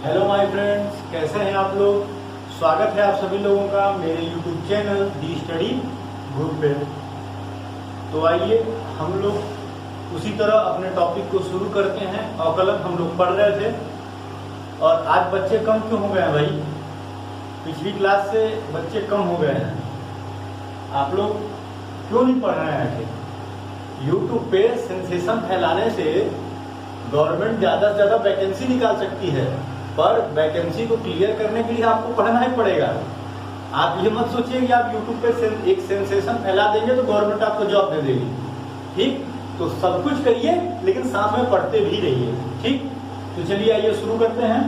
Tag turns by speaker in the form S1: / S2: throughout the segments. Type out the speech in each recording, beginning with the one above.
S1: Hello my friends, कैसे हैं आप लोग। स्वागत है आप सभी लोगों का मेरे यूट्यूब चैनल दी स्टडी ग्रुप पे। तो आइए हम लोग उसी तरह अपने टॉपिक को शुरू करते हैं। अवकलन हम लोग पढ़ रहे थे और आज बच्चे कम क्यों हो गए हैं भाई? पिछली क्लास से बच्चे कम हो गए हैं। आप लोग क्यों नहीं पढ़ रहे हैं? यूट्यूब पे सेंसेशन फैलाने से गवर्नमेंट ज़्यादा से ज़्यादा वैकेंसी निकाल सकती है, पर वैकेंसी को क्लियर करने के लिए आपको पढ़ना ही पड़ेगा। आप ये मत सोचिए कि आप यूट्यूब पे एक सेंसेशन फैला देंगे तो गवर्नमेंट आपको जॉब दे देगी। ठीक, तो सब कुछ करिए लेकिन साथ में पढ़ते भी रहिए। ठीक, तो चलिए आइए शुरू करते हैं।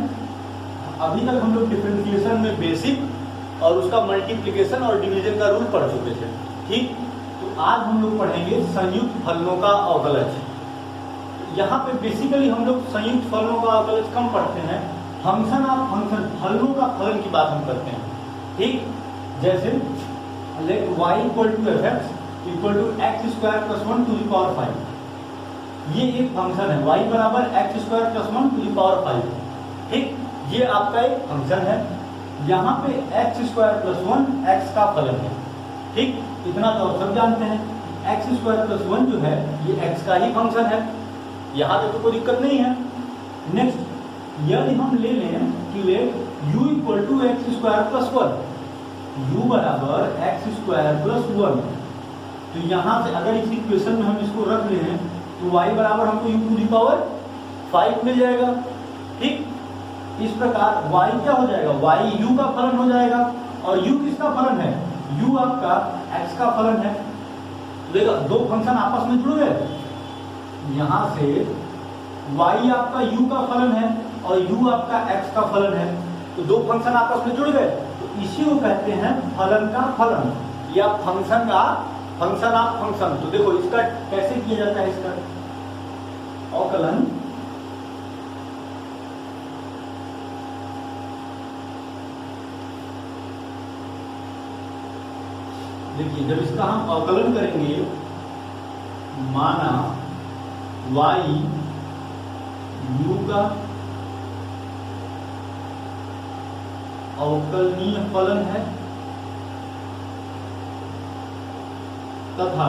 S1: अभी तक हम लोग डिफरेंशिएशन में बेसिक और उसका मल्टीप्लिकेशन और डिवीजन का रूल पढ़ चुके थे। ठीक, तो आज हम लोग पढ़ेंगे संयुक्त फलनों का अवकलज। यहाँ पे बेसिकली हम लोग संयुक्त फलनों का अवकलज कम पढ़ते हैं। फंक्शन ऑफ फंक्शन, फलनों का फलन की बात हम करते हैं। ठीक, जैसे let y equal to F X equal to X square plus 1 to the power 5। ये एक फंक्शन है, y बराबर X square plus 1 to the power 5। ठीक, ये आपका एक फंक्शन है। यहाँ पे एक्स स्क्वायर प्लस 1 एक्स का फलन है। ठीक, इतना तो आप सब जानते हैं। एक्स स्क्वायर प्लस 1 जो है ये एक्स का ही फंक्शन है। यहाँ पे तो कोई दिक्कत नहीं है। नेक्स्ट, यदि हम ले लें कि let u equal to X square plus 1, u बराबर एक्स स्क्वायर प्लस 1, तो यहाँ से अगर इस इक्वेशन में हम इसको रख लें तो y बराबर हमको u टू दी पावर 5 मिल जाएगा। ठीक, इस प्रकार y क्या हो जाएगा? y u का फलन हो जाएगा। और u किसका फलन है? u आपका x का फलन है। देखो दो फंक्शन आपस में जुड़ गए। यहाँ से y आपका u का फलन है और u आपका x का फलन है, तो दो फंक्शन आपस में जुड़ गए, तो इसी को कहते हैं फलन का फलन या फंक्शन का फंक्शन ऑफ फंक्शन। तो देखो इसका कैसे किया जाता है, इसका अवकलन। देखिए जब इसका हम अवकलन करेंगे, माना y u का अवकलनीय फलन है तथा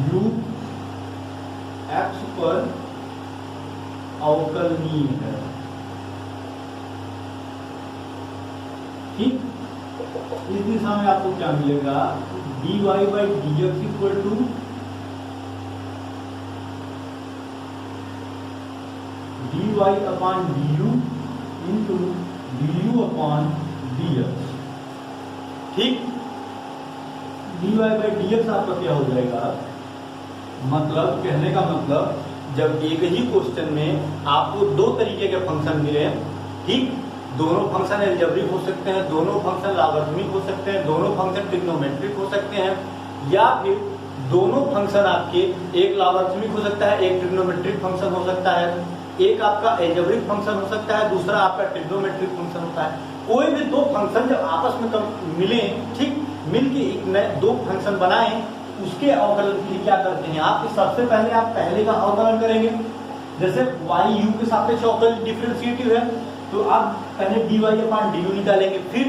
S1: u x पर अवकलनीय है। ठीक, इस दिशा में आपको क्या मिलेगा? dy by D X equal to dy upon du into du upon dx। ठीक, dy बाई dx आपका क्या हो जाएगा? मतलब कहने का मतलब, जब एक ही क्वेश्चन में आपको दो तरीके के फंक्शन मिले, ठीक, दोनों फंक्शन एल्जेब्रिक हो सकते हैं, दोनों फंक्शन लॉगरिथमिक हो सकते हैं, दोनों फंक्शन ट्रिग्नोमेट्रिक हो सकते हैं, या फिर दोनों फंक्शन आपके एक लॉगरिथमिक हो सकता है, एक ट्रिग्नोमेट्रिक फंक्शन हो सकता है, एक आपका एल्जेब्रिक फंक्शन हो सकता है, दूसरा आपका ट्रिग्नोमेट्रिक फंक्शन होता है। कोई भी दो फंक्शन जब आपस में मिले, ठीक, मिलके एक नए दो फंक्शन बनाएं, उसके अवकलन के लिए क्या करते हैं आप? सबसे पहले आप पहले का अवकलन करेंगे। जैसे y u के सापेक्ष अवकलन डिफरेंशिएटिव है, तो आप पहले dy अपॉन du निकालेंगे, फिर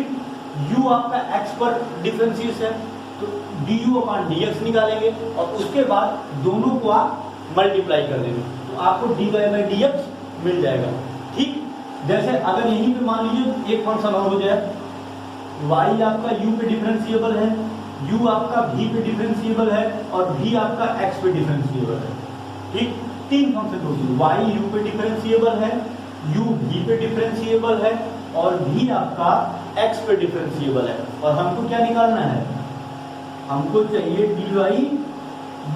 S1: u आपका x पर डिफरेंशिएट है तो du अपॉन dx निकालेंगे, और उसके बाद दोनों को आप मल्टीप्लाई कर देंगे तो आपको dy बाई dx मिल जाएगा। ठीक, जैसे अगर यहीं पे मान लीजिए एक फंक्शन और हो जाए, y आपका u पे डिफरेंशिएबल है, u आपका v पे डिफरेंशिएबल है और v आपका x पे डिफरेंशिएबल है। ठीक, तीन फंक्शन हो गए, y u पे डिफरेंशिएबल है, u v पे डिफरेंशिएबल है और v आपका x पे डिफरेंशिएबल है। और हमको क्या निकालना है? हमको चाहिए dy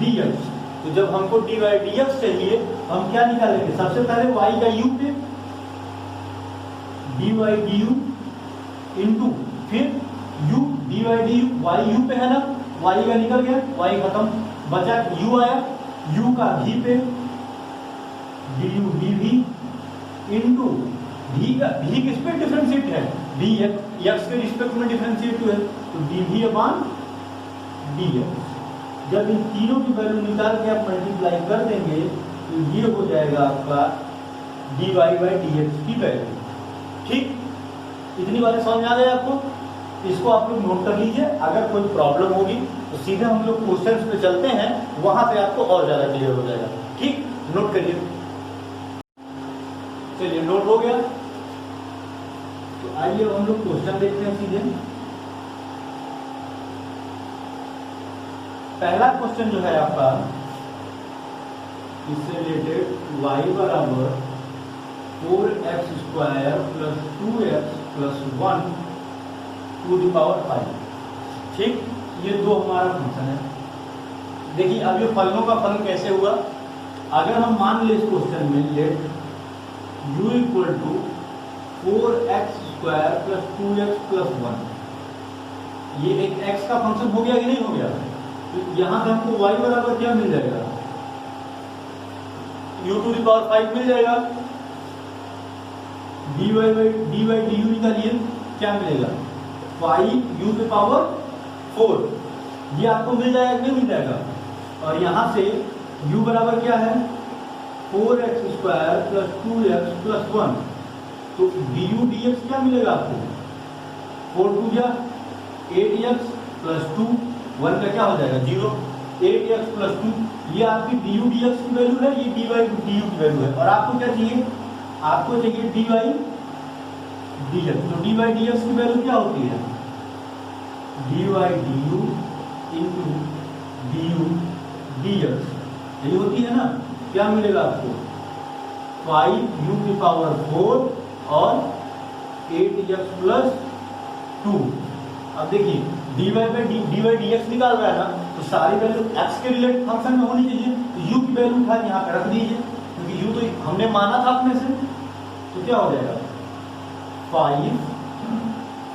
S1: dx। तो जब हमको dy dx चाहिए हम क्या निकालेंगे? सबसे पहले y का u पे dy du इंटू फिर u dy du, y u पे है ना, y का निकल गया, y खत्म, बचा u आया, u का v पे du dv इंटू v का v किस पे डिफरेंशिएट है? v x के रिस्पेक्ट में डिफरेंशिएट है, तो dv अपॉन dx। जब इन तीनों की वैल्यू निकाल के आप मल्टीप्लाई कर देंगे तो ये हो जाएगा आपका dy बाई dx की वैल्यू। ठीक, इतनी बातें समझ में आ गई आपको? इसको आप लोग नोट कर लीजिए। अगर कोई प्रॉब्लम होगी तो सीधे हम लोग क्वेश्चंस पे चलते हैं, वहां पे आपको और ज्यादा क्लियर हो जाएगा। ठीक, नोट करिए। चलिए, नोट हो गया तो आइए हम लोग क्वेश्चन देखते हैं सीधे। पहला क्वेश्चन जो है आपका, इससे रिलेटेड y बराबर 4x square plus 2x plus 1 to the power 5। ठीक, ये दो हमारा फंक्शन है। देखिए अब ये फलनों का फलन कैसे हुआ। अगर हम मान ले इस क्वेश्चन में let u equal to 4x square plus 2x plus 1, ये एक x का फंक्शन हो गया कि नहीं हो गया? तो यहां से हमको y बराबर क्या मिल जाएगा? u टू द पावर 5 मिल जाएगा। dy du निकालिए, क्या मिलेगा? 5 u के पावर 4, ये आपको मिल जाएगा कि नहीं मिल जाएगा? और यहां से u बराबर क्या है? 4x square plus 2x plus 1, तो du dx क्या मिलेगा आपको? 4 2 क्या 8x प्लस 2, 1 का क्या हो जाएगा? 0। 8x प्लस 2, ये आपकी du dx की वैल्यू है, ये dy du की वैल्यू है। और आपको क्या चाहिए? आपको चाहिए dy dx। तो dy dx की वैल्यू क्या होती है? dy du into du dx, यही होती है ना। क्या मिलेगा आपको? 5u की पावर 4 और 8x प्लस 2। अब देखिए dy dx निकाल रहा है ना, तो सारी वैल्यू x के रिलेटेड फंक्शन में होनी चाहिए। तो u की वैल्यू उठा यहाँ पे रख दीजिए, क्योंकि u तो हमने माना था अपने से। तो क्या हो जाएगा? 5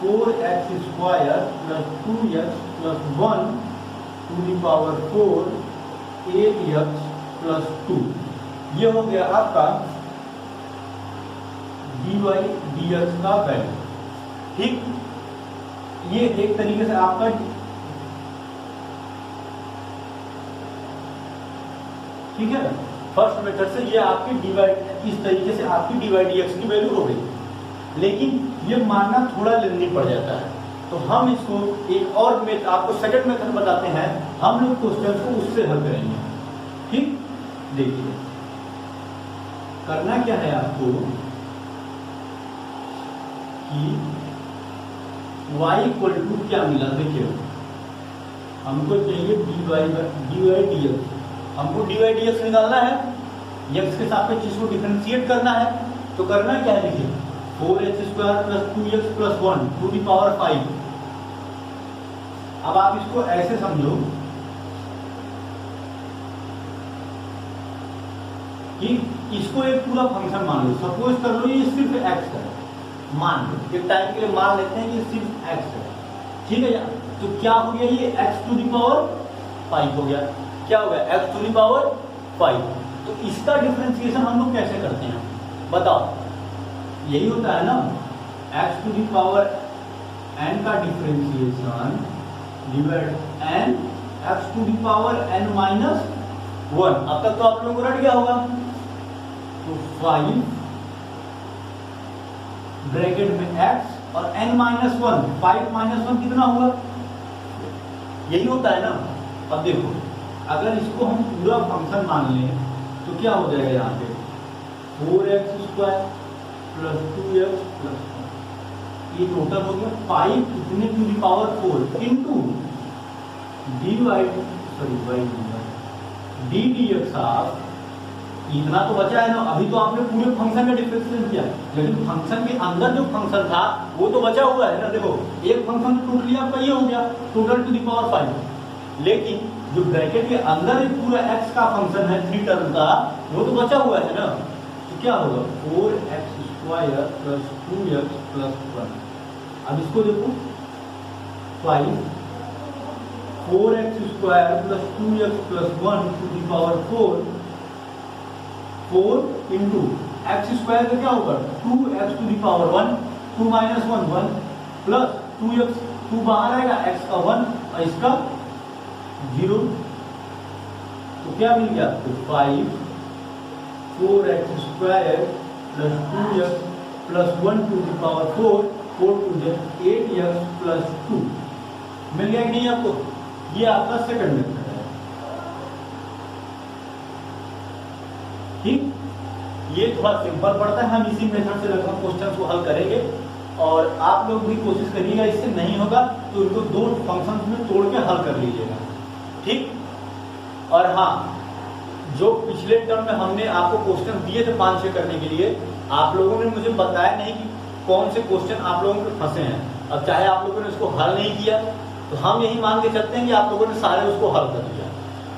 S1: 4x square plus 2x plus 1 to the power 4 8x plus 2, ये हो गया आपका dy dx का वैल्यू। ठीक, ये एक तरीके से आपका ठीक है फर्स्ट मेथड से ये आपकी डिवाइड, इस तरीके से आपकी dy dx की वैल्यू हो गई। लेकिन ये मानना थोड़ा लेंदी पड़ जाता है, तो हम इसको एक और मेथड, आपको सेकंड मेथड बताते हैं। हम लोग क्वेश्चन को उससे हल करेंगे। ठीक, देखिए करना क्या है आपको कि y इक्वल टू क्या मिला? देखिए हमको चाहिए dy dx, हमको dy dx निकालना है, x के सापेक्ष इसको डिफरेंशिएट करना है। तो करना क्या है? देखिए 4x square plus 2x plus 1 to the power 5। अब आप इसको ऐसे समझो कि इसको एक पूरा फंक्शन मान लो। सपोज कर लो ये सिर्फ x है, मान लो एक टाइम के लिए मान लेते हैं कि सिर्फ x है। ठीक है, तो क्या हो गया? ये x टू द पावर 5 हो गया। क्या हो गया? x to the power 5। तो इसका डिफरेंशिएशन हम लोग कैसे करते हैं बताओ? यही होता है ना, x to the power n का differentiation divide n x to the power n minus 1। अब तक तो आप लोगों को रट गया होगा। तो 5 ब्रैकेट में x और n माइनस 1, 5 माइनस 1 कितना होगा? यही होता है ना। अब देखो अगर इसको हम पूरा फंक्शन मान लें तो क्या हो जाएगा? यहाँ पे 4x square plus 2x plus 1, ये टोटल हो गया 5 इतने to the power 4 into D dx of इतना तो बचा है ना। अभी तो आपने पूरे फंक्शन का डिफरेंशिएशन किया, लेकिन फंक्शन के अंदर जो फंक्शन था वो तो बचा हुआ है ना। देखो एक फंक्शन टोटली आपका ये हो गया टोटल टू द पावर 5, लेकिन जो ब्रैकेट के अंदर एक पूरा x का फंक्शन है 3 टर्म का, वो तो बचा हुआ है ना। तो क्या होगा? 4x square plus 2x plus 1। अब इसको देखो 4x square plus 2x plus 1 to the power 4 into X square का क्या होगा? 2x to the power 1, 2 minus 1 1 plus 2x, 2 बाहर आएगा, x का 1 और इसका 0। तो क्या मिल गया आपको? 5 4x square plus 2x plus 1 to the power 4, 4 to the 8x plus 2 मिल गया कि नहीं आपको? ये आपका सेकंड मेथड है। ठीक, ये थोड़ा सिंपल पड़ता है, हम इसी मेथड से लगभग क्वेश्चन को हल करेंगे और आप लोग भी कोशिश करिएगा, इससे नहीं होगा तो इनको दो फंक्शंस में तोड़ के हल कर लीजिएगा। ठीक, और हाँ, जो पिछले टर्म में हमने आपको क्वेश्चन दिए थे 5-6 करने के लिए, आप लोगों ने मुझे बताया नहीं कि कौन से क्वेश्चन आप लोगों के फंसे हैं। अब चाहे आप लोगों ने उसको हल नहीं किया तो हम यही मान के चलते हैं कि आप लोगों ने सारे उसको हल कर दिया।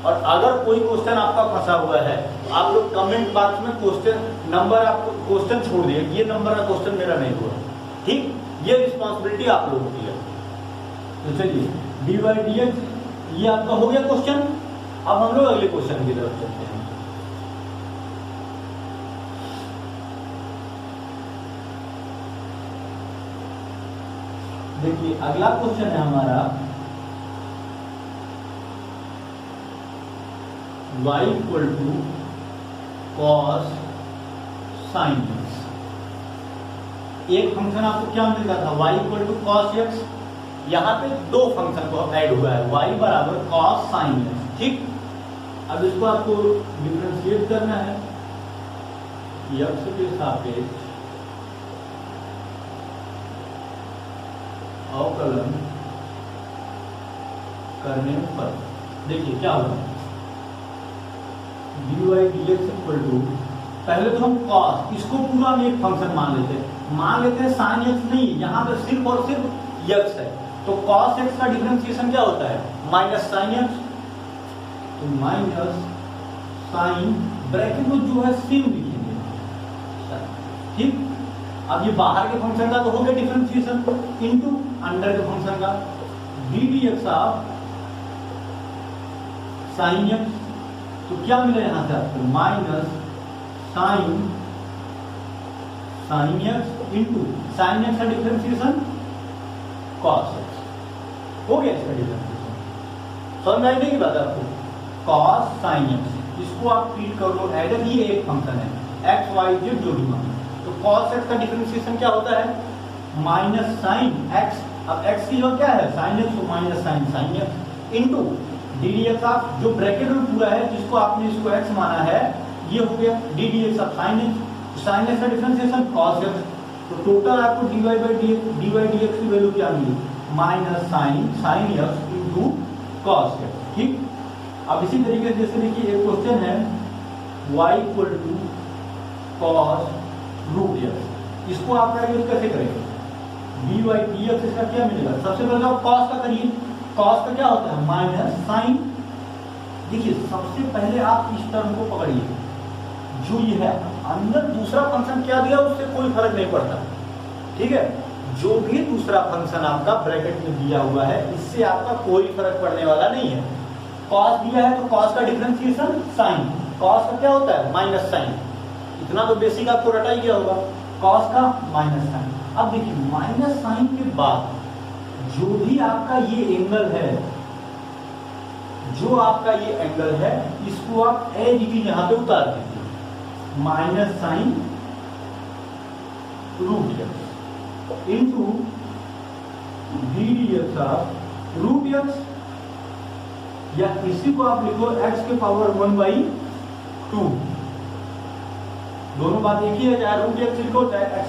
S1: और अगर कोई क्वेश्चन आपका फंसा हुआ है तो आप लोग कमेंट बॉक्स में क्वेश्चन नंबर, आपको क्वेश्चन छोड़ दिए, ये नंबर का क्वेश्चन मेरा नहीं हुआ। ठीक, ये रिस्पॉन्सिबिलिटी आप लोगों की है। तो चलिए dy/dx ये आपका हो गया क्वेश्चन। अब हम लोग अगले क्वेश्चन की तरफ चलते हैं। देखिए अगला क्वेश्चन है हमारा y equal to cos sine x। एक फंक्शन आपको क्या मिल रहा था, y equal to cos x। यहाँ पे दो फंक्शन को ऐड हुआ है, y बराबर कॉस साइन x। ठीक, अब इसको आपको डिफरेंशिएट करना है x के सापेक्ष अवकलन करने पर देखिए क्या होगा, dy/dx इक्वल टू, पहले तो हम cos, इसको पूरा हम एक फंक्शन मान लेते हैं sin x नहीं, यहाँ पे सिर्फ और सिर्फ x है। तो cos x का डिफरेंशिएशन क्या होता है, माइनस sin x। तो माइनस साइन, ब्रैकेट में जो है सेम लिखेंगे। ठीक, अब ये बाहर के फंक्शन का तो हो गया डिफरेंशिएशन, इनटू अंडर के फंक्शन का ddx ऑफ साइन x। तो क्या मिला यहां से आपको, minus sine x into sine x का डिफरेंशिएशन कॉस x। हो गया इसका डिफरेंशिएशन, समझ में आई की बात है आपको। कॉस साइन x, इसको आप ट्रीट कर लो एज ये एक फंक्शन है, x y z जो भी मान। तो cos x का डिफरेंशिएशन क्या होता है, माइनस साइन x। अब x की जो क्या है साइन x, तो minus sine sine x into ddx of, जो ब्रैकेट में पूरा है जिसको आपने इसको x माना है, ये हो गया ddx of sine x। Sine x का डिफरेंशिएशन cos x। तो टोटल आपको dy/dx की वैल्यू क्या मिली, minus sine x into cos x। ठीक, अब इसी तरीके से जैसे देखिए एक क्वेश्चन है y equal to cos root x। इसको आप यूज कैसे करेंगे, dy/dx इसका क्या मिलेगा, सबसे पहले आप cos का करिए। cos का क्या होता है, माइनस साइन। देखिए सबसे पहले आप इस टर्म को पकड़िए, जो ये है अंदर दूसरा फंक्शन क्या दिया उससे कोई फर्क नहीं पड़ता। ठीक है, जो भी दूसरा फंक्शन आपका ब्रैकेट में दिया हुआ है इससे आपका कोई फर्क पड़ने वाला नहीं है। cos दिया है तो cos का डिफरेंशिएशन साइन, cos का क्या होता है माइनस साइन। इतना तो बेसिक आपको रटा ही गया होगा, cos का माइनस साइन। अब देखिए माइनस साइन के बाद जो भी आपका ये एंगल है, जो आपका ये एंगल है, इसको आप एज इट इज यहां पे उतार दीजिए, minus sine root x into ddx of root x, या इसी को आप लिखो x के पावर 1/2। दोनों बात एक ही है, चाहे रूट x लिखो चाहे x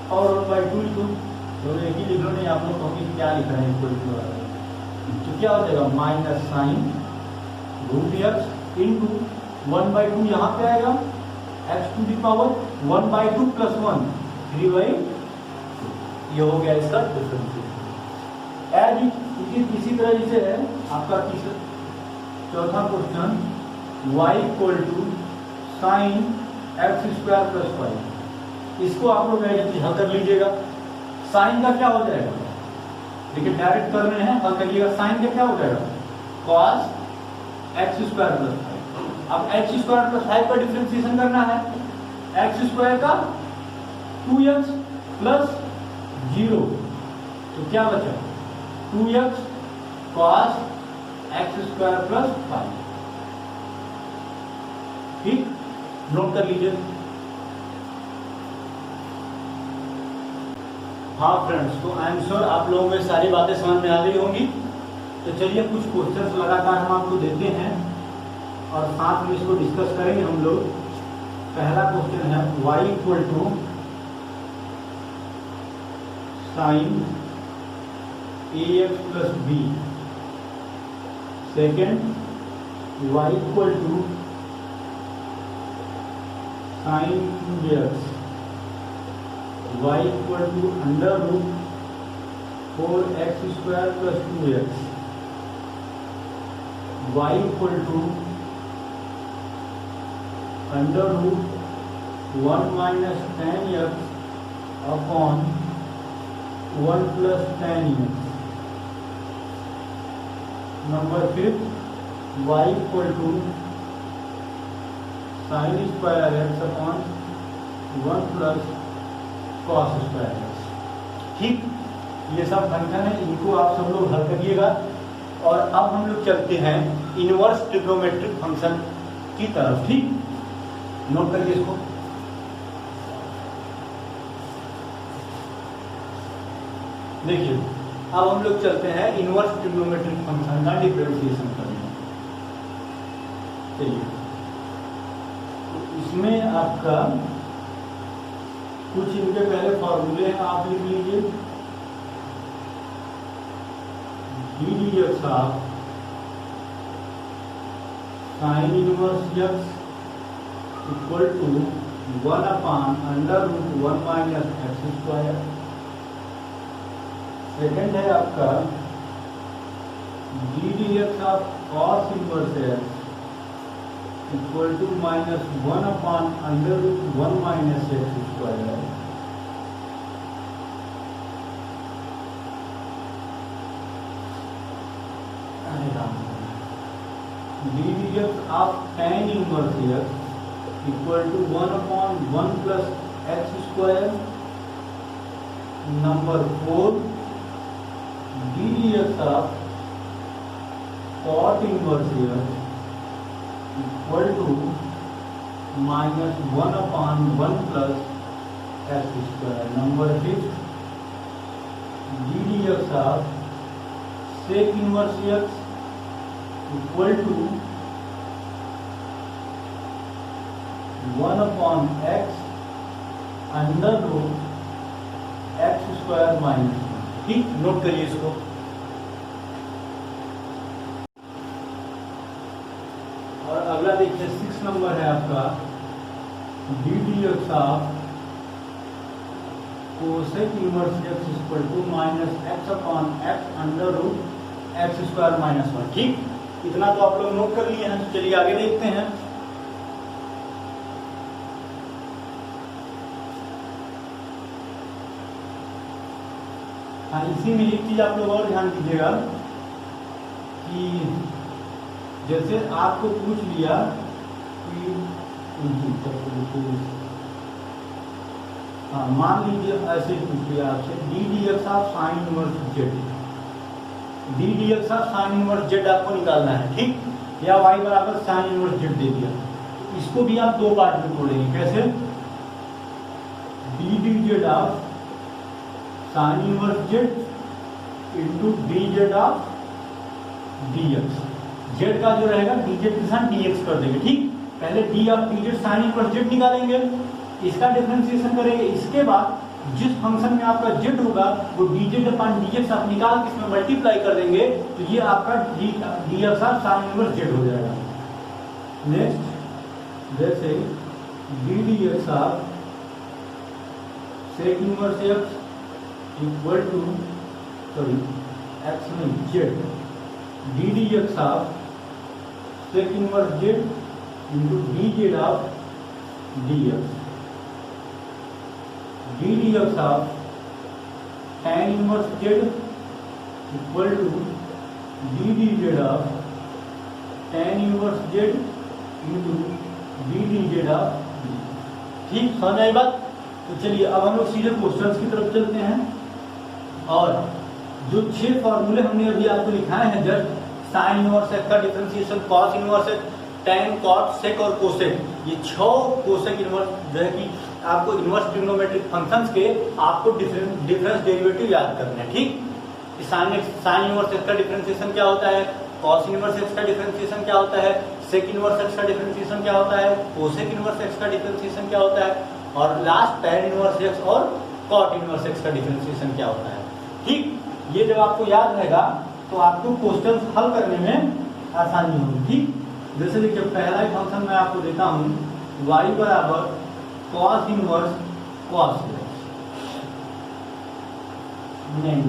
S1: पावर 1/2 लिखो, दोनों एक ही लिख लो। नहीं आप लोग कहोगे क्या लिख रहे हैं इसको, तो क्या हो जाएगा minus sine root x into 1/2, यहाँ पे आएगा x to the power 1/2 plus 1 3/2। ये हो गया इसका डिफरेंशिएशन। एज इसी तरह से है आपका चौथा question, y equal to sine x² plus 5। इसको आप लोग हल कर लीजिएगा। साइन का क्या हो जाएगा, देखिए डायरेक्ट कर रहे हैं, हल करिएगा। साइन का क्या हो जाएगा cos x² प्लस 5। अब x² प्लस 5 का डिफरेंशिएशन करना है, x² का 2x प्लस 0, तो क्या बचा 2x cos x² प्लस 5। ठीक, नोट कर लीजिए। हाँ फ्रेंड्स, तो आई एम श्योर आप लोगों में सारी बातें समझ में आ गई होंगी। तो चलिए कुछ क्वेश्चंस लगातार हम आपको देते हैं और साथ में इसको डिस्कस करेंगे हम लोग। पहला क्वेश्चन है y equal to sine ax plus b। Second y equal to sine 2x, y equal to under root 4x square plus 2x, y equal to under root 1 minus 10x upon 1 plus 10x। Number 5 y equal to sine square x upon 1 plus cos square X. ठीक, ये सब function है, इनको आप सब लोग हल करिएगा। और अब हम लोग चलते हैं इनवर्स ट्रिग्नोमेट्रिक फंक्शन की तरफ। ठीक, नोट करिए इसको। देखिए, अब हम लोग चलते हैं इनवर्स ट्रिग्नोमेट्रिक फंक्शन का डिफरेंशिएशन करने। चलिए, इसमें आपका कुछ इनके पहले फॉर्मूले हैं, आप लिख लीजिए। D D x of sine inverse X equal to 1 upon under root 1 minus X square. Second है आपका D D x of cos inverse X equal to minus 1 upon under root 1 minus X square. D D x of tan inverse X equal to 1 upon 1 plus x square. Number 4 D D x of cot inverse X equal to minus 1 upon 1 plus x square. Number 5 D D x of sec inverse X equal to 1 upon X under root X square minus 1। ठीक, note करिए इसको। और अगला देखिए 6 number है आपका D D x of cosec inverse X equal to minus X upon X under root X square minus 1। ठीक, इतना तो आप लोग नोट कर लिए हैं। तो चलिए आगे देखते हैं। हाँ, इसी में एक चीज आप लोग और ध्यान दीजिएगा कि जैसे आपको पूछ लिया कि हाँ, मान लीजिए ऐसे पूछ लिया आपसे D D x of sine inverse Z. D D x of sine inverse Z आपको निकालना है। ठीक, या वाई बराबर साइन इनवर्स जेड दे दिया, तो इसको भी आप दो पार्ट में तोड़ेंगे। कैसे? D D Z of sine inverse Z into D Z of D x. Z का जो रहेगा डी जेड के साथ डी एक्स कर देंगे। ठीक, पहले D of D Z sign inverse Z निकालेंगे, इसका डिफरेंशिएशन करेंगे। इसके बाद जिस फंक्शन में आपका जेड होगा वो D Z upon D x आप निकाल के इसमें मल्टीप्लाई कर देंगे, तो ये आपका D x of sine inverse Z हो जाएगा। नेक्स्ट, जैसे D D x of sec inverse X equal to X में Z, D D x of sec inverse Z into D Z of D X. D D x of tan inverse Z equal to D D Z of tan inverse Z into D D Z of. ठीक, समझ आई बात? तो चलिए अब हम लोग सीधे questions की तरफ चलते हैं। और जो 6 फॉर्मूले हमने अभी आपको लिखाए हैं, जस्ट साइन इनवर्स एक्स का differentiation, cos inverse x, tan, cot, sec और कोसेक, ये 6 कोसेक इनवर्स जो है कि आपको इनवर्स ट्रिग्नोमेट्रिक फंक्शंस के आपको डिफरेंस डेरिवेटिव याद करना है, ठीक। साइन इनवर्स एक्स का डिफरेंशिएशन क्या होता है, कॉस इनवर्स एक्स का डिफरेंशिएशन क्या होता है, सेक इनवर्स एक्स का डिफरेंशिएशन क्या होता है, कोसेक इनवर्स एक्स का डिफरेंशिएशन क्या होता है, और लास्ट टैन इनवर्स एक्स और कॉट इनवर्स एक्स का डिफरेंशिएशन क्या होता है, ठीक। ये जब आपको याद रहेगा तो आपको क्वेश्चन हल करने में आसानी होगी, ठीक। जैसे देखिए पहला ही फंक्शन मैं आपको देता हूं, y बराबर कॉस इनवर्स कॉस नहीं,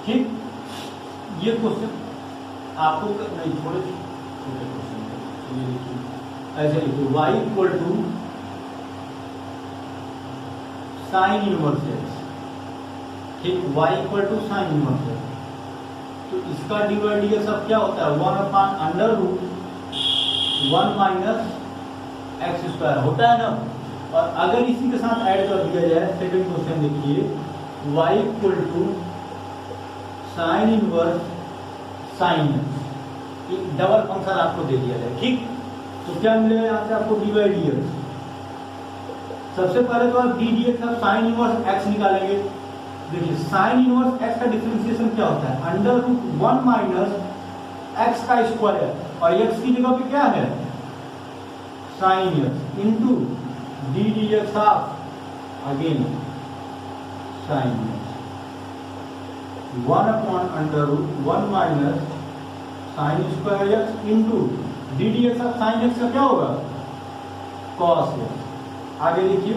S1: ठीक। ये क्वेश्चन आपको नहीं, थोड़े छोटे क्वेश्चन ये देखिए ऐसे लिखिए, y equal to sine inverse X, ठीक, y equal to sine inverse X. तो इसका डिवाइड सब क्या होता है, 1/√1 माइनस एक्स स्क्वायर होता है ना। और अगर इसी के साथ ऐड कर दिया जाए, सेकंड क्वेश्चन देखिए, y equal to sine inverse sine X, एक डबल फंक्शन आपको दे दिया जाए, ठीक। तो क्या मिलेगा यहाँ से आपको डिवाइड, सबसे पहले तो आप डी डी एक्स आप साइन इनवर्स एक्स निकालेंगे। देखिए साइन इनवर्स एक्स का डिफरेंशिएशन क्या होता है, √1 माइनस एक्स का स्क्वायर, और एक्स की जगह पे क्या है sine x, into D D x of again sine x, 1/√1 minus sine square x into D D x of sine x का क्या होगा कॉस एक्स। आगे देखिए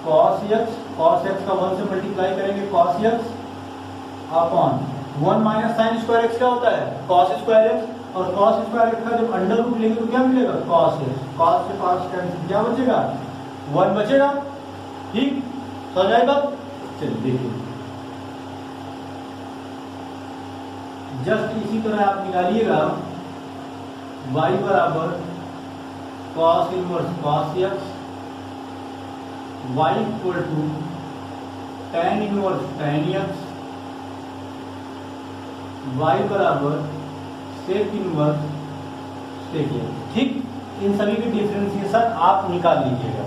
S1: cos x का 1 से मल्टीप्लाई करेंगे, cos x upon 1 minus sine square x क्या होता है cos स्क्वायर एक्स, और cos स्क्वायर एक्स का जब अंडर रूट लेंगे तो क्या मिलेगा cos x, cos से cos कैंसिल, क्या बचेगा 1 बचेगा, ठीक। समझ आई बात। चलिए देखिए जस्ट इसी तरह आप निकालिएगा, y बराबर cos inverse cos x, y equal to tan inverse tan x, y बराबर sec इनवर्स sec x, ठीक। इन सभी के डिफरेंशिएशन आप निकाल लीजिएगा,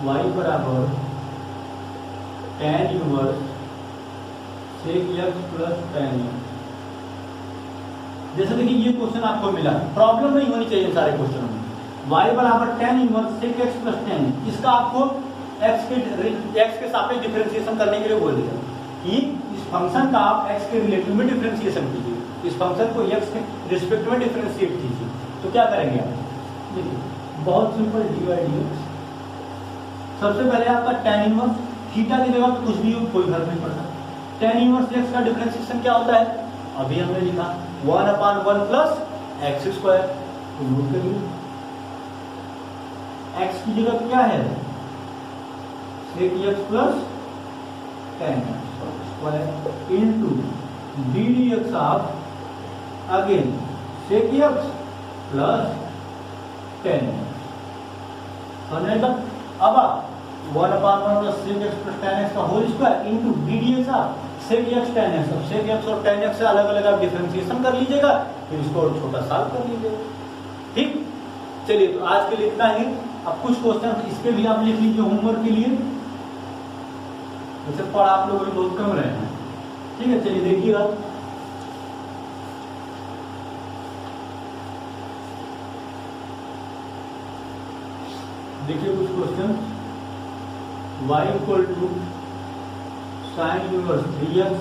S1: y बराबर tan inverse sec x plus tan x। जैसे देखिए ये क्वेश्चन आपको मिला, प्रॉब्लम नहीं होनी चाहिए सारे क्वेश्चनों में, y बराबर tan inverse sec x plus tan, इसका आपको x के सापेक्ष डिफरेंशिएशन करने के लिए बोल दिया कि इस फंक्शन का आप x के रिलेटिव में डिफरेंशिएशन कीजिए, इस फंक्शन को x के रिस्पेक्ट में डिफरेंशिएट कीजिए। तो क्या करेंगे आप, देखिए बहुत सिंपल, डिवाइड, सबसे पहले आपका tan इनवर्स, थीटा की जगह पे कुछ भी हो कोई फर्क नहीं पड़ता, tan इनवर्स x का डिफरेंशिएशन क्या होता है, अभी हमने लिखा 1/1 प्लस एक्स स्क्वायर, तो नोट करिए x की जगह क्या है sec x plus tan square into D D x of again sec x plus tan। समझेगा। अब आप 1/1 plus sec x plus tan x का whole square into D D x of sec x tan x, अब sec x और tan x से अलग अलग आप डिफरेंशिएशन कर लीजिएगा, फिर इसको और छोटा सॉल्व कर लीजिएगा, ठीक। चलिए तो आज के लिए इतना ही। अब कुछ क्वेश्चन इसके भी आप लिख लीजिए होमवर्क के लिए, वैसे पढ़ आप लोगों ने बहुत कम रहे हैं, ठीक है। चलिए देखिएगा, देखिए कुछ question, y equal to sine inverse 3x,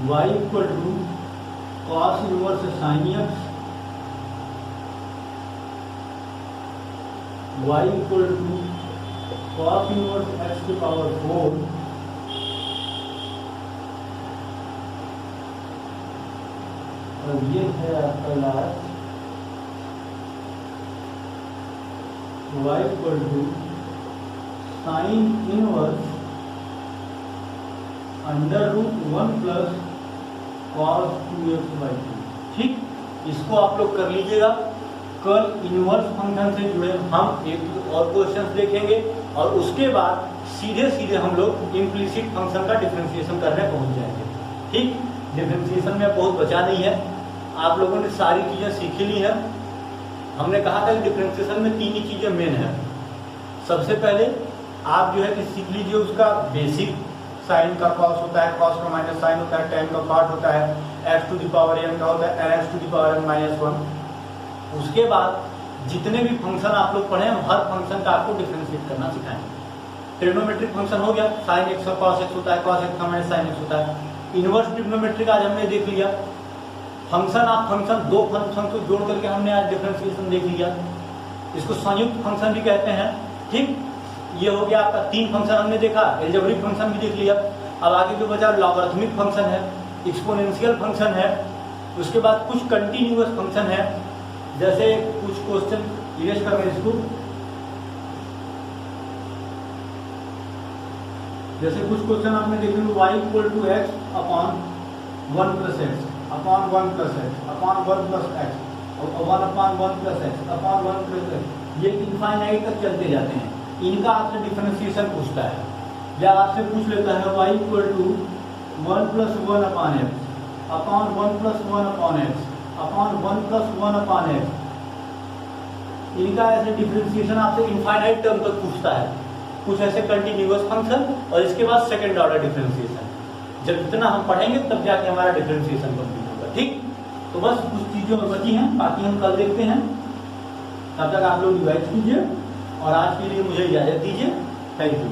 S1: y equal to cos inverse sine x, y equal to cos inverse x की पावर 4, और ये है आपका last y equal to sine inverse √1 plus cos 2x/2, ठीक। इसको आप लोग कर लीजिएगा। कल इनवर्स फंक्शन से जुड़े हम एक और क्वेश्चंस देखेंगे और उसके बाद सीधे सीधे हम लोग इम्प्लीसिट फंक्शन का डिफरेंशिएशन करने पहुंच जाएंगे। ठीक, डिफरेंशिएशन में बहुत बचा नहीं है, आप लोगों ने सारी चीज़ें सीख ली है। हमने कहा था कि डिफरेंशिएशन में 3 ही चीज़ें मेन है। सबसे पहले आप जो है कि सीख लीजिए उसका बेसिक, साइन का कॉस होता है, कॉस का माइनस साइन होता है, टेन का कॉट होता है, x to the power n का होता है, n x to the power n minus 1। उसके बाद जितने भी फंक्शन आप लोग पढ़े हैं हर फंक्शन का आपको डिफरेंशिएट करना सिखाएंगे। ट्रिग्नोमेट्रिक फंक्शन हो गया, साइन एक्स का कॉस एक्स होता है, कॉस एक्स का माइनस साइन एक्स होता है। इनवर्स ट्रिग्नोमेट्रिक आज हमने देख लिया। फंक्शन 2 फंक्शन को जोड़ करके हमने आज डिफरेंशिएशन देख लिया, इसको संयुक्त फंक्शन भी कहते हैं। ठीक, ये हो गया आपका 3 फंक्शन हमने देखा, एल्जेब्रिक फंक्शन भी देख लिया। अब आगे जो बचा लॉगरिथमिक फंक्शन है, एक्सपोनेंशियल फंक्शन है, उसके बाद कुछ कंटिन्यूअस फंक्शन है। जैसे कुछ क्वेश्चन इरेज कर रहे हैं इसको, जैसे कुछ क्वेश्चन आपने देखे y equal to x upon 1 plus x upon 1 plus x upon 1 plus x और 1 upon 1 plus x upon 1 plus x, ये इनफाइनाइट तक चलते जाते हैं। इनका आपसे डिफरेंशिएशन पूछता है, या आपसे पूछ लेता है y equal to 1 plus 1 upon x upon 1 plus 1 upon x upon 1 plus 1 upon x. इनका ऐसे डिफरेंशिएशन आपसे इनफाइनाइट टर्म तक पूछता है, कुछ ऐसे कंटिन्यूअस फंक्शन, और इसके बाद सेकंड ऑर्डर डिफरेंशिएशन। जब इतना हम पढ़ेंगे तब जाके हमारा डिफरेंशिएशन कंप्लीट होगा। ठीक, तो बस कुछ चीज़ों में बची हैं, बाकी हम कल देखते हैं। तब तक आप लोग रिवाइज कीजिए और आज के लिए मुझे इजाज़त दीजिए। Thank you.